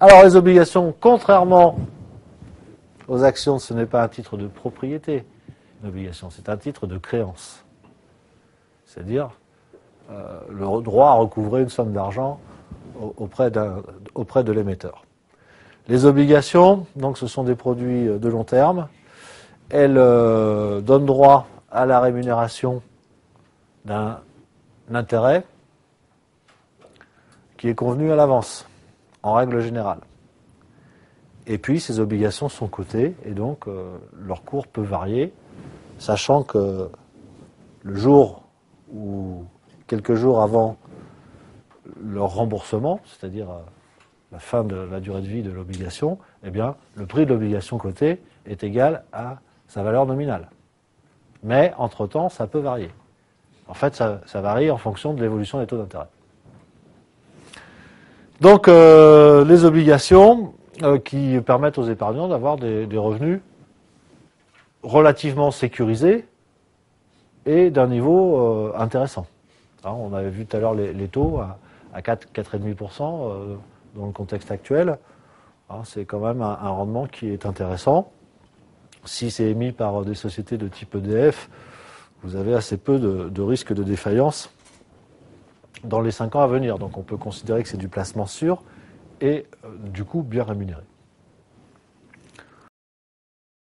Alors les obligations, contrairement aux actions, ce n'est pas un titre de propriété, une obligation, c'est un titre de créance. C'est-à-dire le droit à recouvrer une somme d'argent auprès de l'émetteur. Les obligations, donc ce sont des produits de long terme. Elles donnent droit à la rémunération d'un intérêt qui est convenu à l'avance, en règle générale. Et puis ces obligations sont cotées et donc leur cours peut varier, sachant que le jour ou quelques jours avant leur remboursement, c'est-à-dire la fin de la durée de vie de l'obligation, eh bien, le prix de l'obligation cotée est égal à sa valeur nominale. Mais, entre-temps, ça peut varier. En fait, ça varie en fonction de l'évolution des taux d'intérêt. Donc, les obligations qui permettent aux épargnants d'avoir des revenus relativement sécurisés et d'un niveau intéressant. Hein, on avait vu tout à l'heure les taux à 4,5% dans le contexte actuel. Hein, c'est quand même un rendement qui est intéressant. Si c'est émis par des sociétés de type EDF, vous avez assez peu de risques de défaillance dans les 5 ans à venir. Donc on peut considérer que c'est du placement sûr et du coup bien rémunéré.